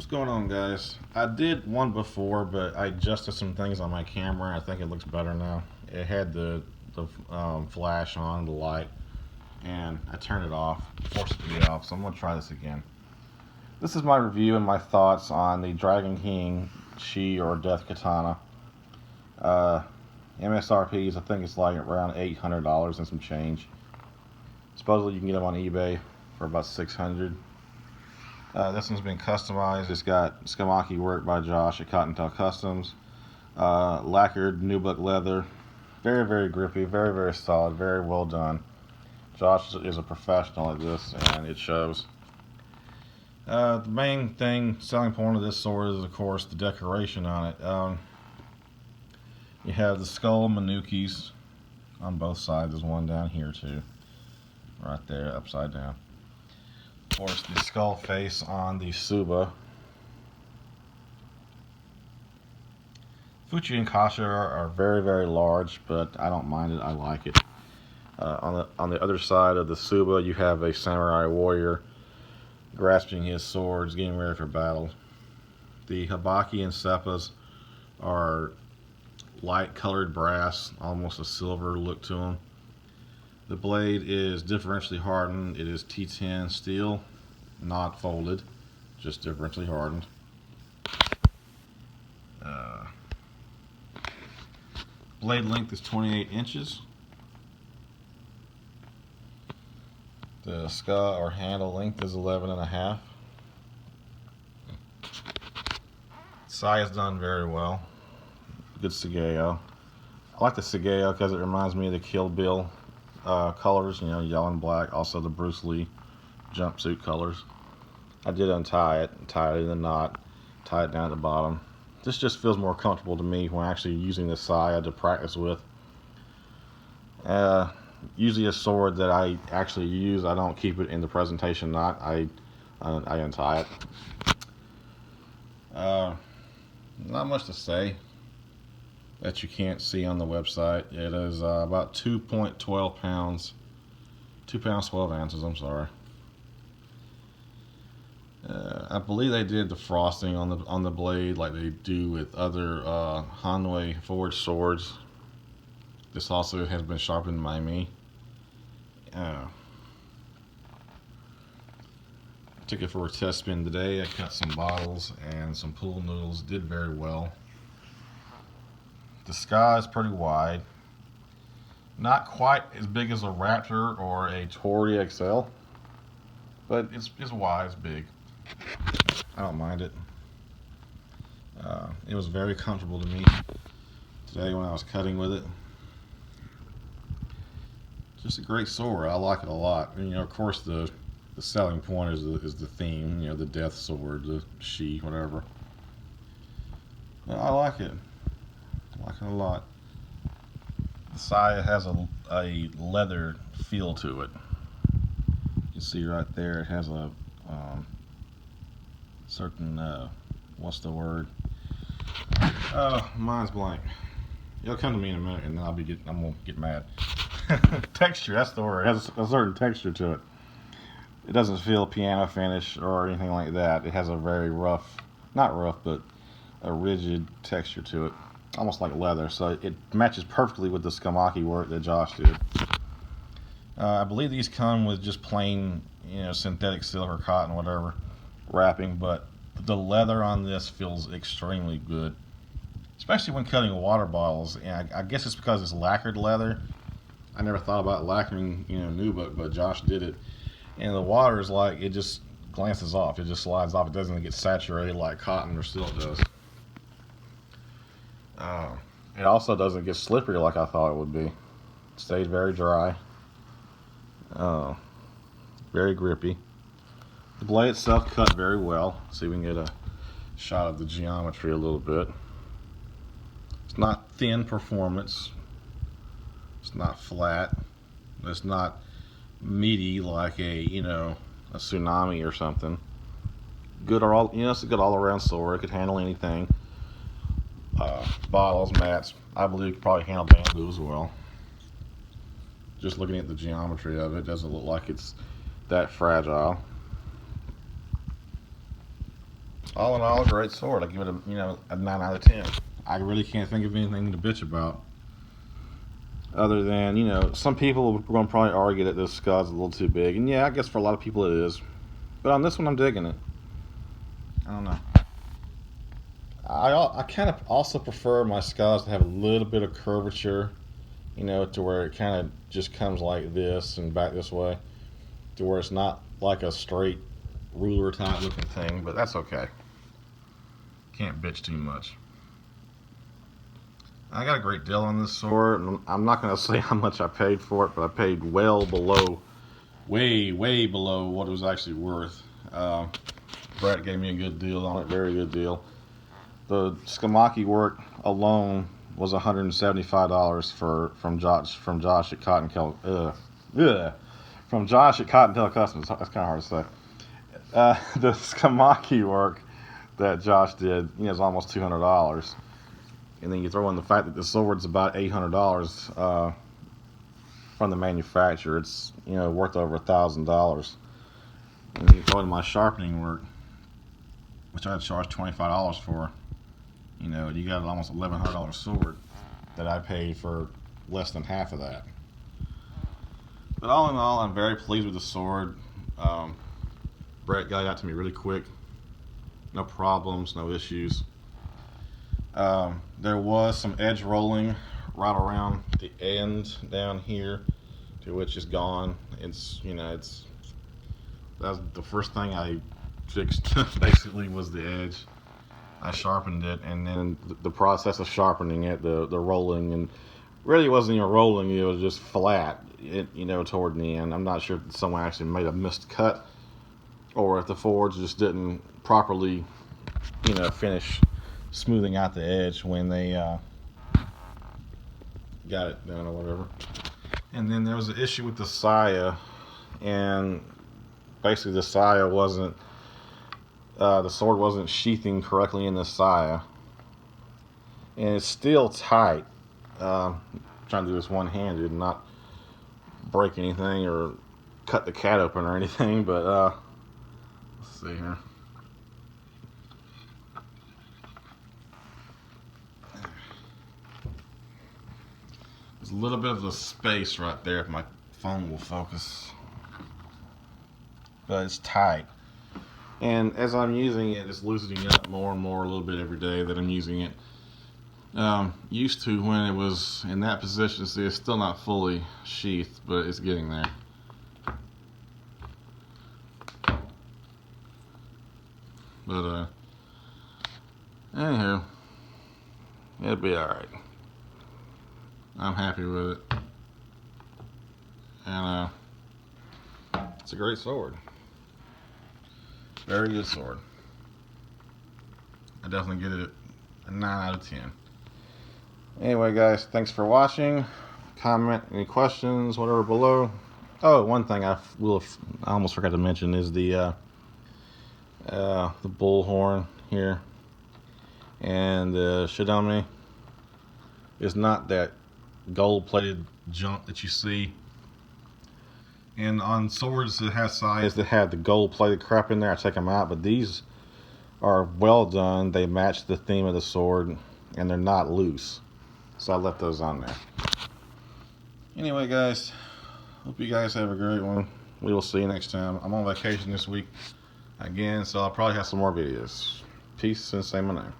What's going on, guys? I did one before, but I adjusted some things on my camera. I think it looks better now. It had the flash on, the light, and I turned it off, forced it to be off, so I'm going to try this again. This is my review and my thoughts on the Dragon King Shi or Death Katana. MSRPs, I think it's like around $800 and some change. Supposedly you can get them on eBay for about $600. This one's been customized. It's got tsuka-ito work by Josh at Katana Customs. Lacquered nubuck leather. Very, very grippy, very, very solid, very well done. Josh is a professional at this, and it shows. The main selling point of this sword is, of course, the decoration on it. You have the skull menukis on both sides. There's one down here, too. Right there, upside down. Of course, the skull face on the tsuba. Fuchi and kashira are very, very large, but I don't mind it. I like it. On the other side of the tsuba, you have a samurai warrior grasping his swords, getting ready for battle. The habaki and seppas are light colored brass, almost a silver look to them. The blade is differentially hardened. It is T10 steel, not folded, just differentially hardened. Blade length is 28 inches. The ska or handle length is 11.5. Sai is done very well. Good sageo. I like the sageo because it reminds me of the Kill Bill colors, you know, yellow and black. Also the Bruce Lee jumpsuit colors. I did untie it, tie it in the knot, tie it down at the bottom. This just feels more comfortable to me when actually using the saya to practice with. Usually a sword that I actually use, I don't keep it in the presentation knot. I untie it. Not much to say that you can't see on the website. It is about 2.12 pounds, 2 pounds 12 ounces. I'm sorry. I believe they did the frosting on the blade like they do with other Hanwei forged swords. This also has been sharpened by me. I took it for a test spin today. I cut some bottles and some pool noodles. Did very well. The sky is pretty wide. Not quite as big as a Raptor or a Tory XL, but it's wide, it's big. I don't mind it. It was very comfortable to me today when I was cutting with it. Just a great sword. I like it a lot. And, you know, of course, the selling point is the theme. You know, the death sword, the Shi, whatever. But I like it. I like it a lot. The saya has a leather feel to it. You can see right there it has a certain what's the word? Mine's blank. It'll come to me in a minute, and then I'm gonna get mad. Texture, that's the word. It has a certain texture to it. It doesn't feel piano finish or anything like that. It has a very rough, not rough, but a rigid texture to it, almost like leather. So it matches perfectly with the tsuka-ito work that Josh did. I believe these come with just plain, you know, synthetic silk or cotton, whatever, wrapping, but the leather on this feels extremely good, especially when cutting water bottles. And I guess it's because it's lacquered leather. I never thought about lacquering, you know, nubuck, but Josh did it. And the water is like, it just glances off. It just slides off. It doesn't get saturated like cotton or silk does. It also doesn't get slippery like I thought it would be. It stayed very dry. Very grippy. The blade itself cut very well. See if we can get a shot of the geometry a little bit. It's not thin performance. It's not flat. It's not meaty like a tsunami or something. Good all, it's a good all-around sword. It could handle anything. Bottles, mats. I believe it could probably handle bamboo as well. Just looking at the geometry of it, doesn't look like it's that fragile. All in all, a great sword. I give it a 9 out of 10. I really can't think of anything to bitch about. Other than, some people are going to probably argue that this skull's a little too big. And yeah, I guess for a lot of people it is. But on this one, I'm digging it. I don't know. I kind of also prefer my skulls to have a little bit of curvature, to where it kind of just comes like this and back this way, to where it's not like a straight ruler type looking thing, but that's okay. Can't bitch too much. I got a great deal on this sword, and I'm not going to say how much I paid for it, but I paid well below, way below what it was actually worth. Brett gave me a good deal on it, very good deal. The tsuka-ito work alone was $175 from Josh at from Josh at Cottontail Customs. That's kind of hard to say. The tsuka-ito work that Josh did, is almost $200, and then you throw in the fact that the sword's about $800 from the manufacturer. It's worth over $1,000. And then you throw in my sharpening work, which I charged $25 for. You got an almost $1,100 sword that I paid for less than half of that. But all in all, I'm very pleased with the sword. Brett got it out to me really quick. No problems, no issues. There was some edge rolling right around the end down here, to which is gone. That's the first thing I fixed. Basically, was the edge. I sharpened it, and then the process of sharpening it, the rolling, and really wasn't even rolling. It was just flat. Toward the end. I'm not sure if someone actually made a missed cut, or if the forge just didn't properly, finish smoothing out the edge when they got it done or whatever. And then there was an issue with the saya, and basically the saya wasn't, the sword wasn't sheathing correctly in the saya, and it's still tight. I'm trying to do this one-handed and not break anything or cut the cat open or anything, but let's see here. There's a little bit of the space right there if my phone will focus, but it's tight. And as I'm using it, it's loosening up more and more a little bit every day that I'm using it. Used to, when it was in that position, see, it's still not fully sheathed, but it's getting there. But anywho, it'll be alright. I'm happy with it. And it's a great sword. Very good sword. I definitely get it a 9 out of 10. Anyway, guys, thanks for watching. Comment any questions, whatever, below. Oh, one thing I almost forgot to mention is the bull horn here, and the shidame is not that gold-plated junk that you see. And on swords that have size that have the gold-plated crap in there, I take them out. But these are well done. They match the theme of the sword, and they're not loose. So I left those on there. Anyway, guys, hope you guys have a great one. We will see you next time. I'm on vacation this week again, so I'll probably have some more videos. Peace and say my name.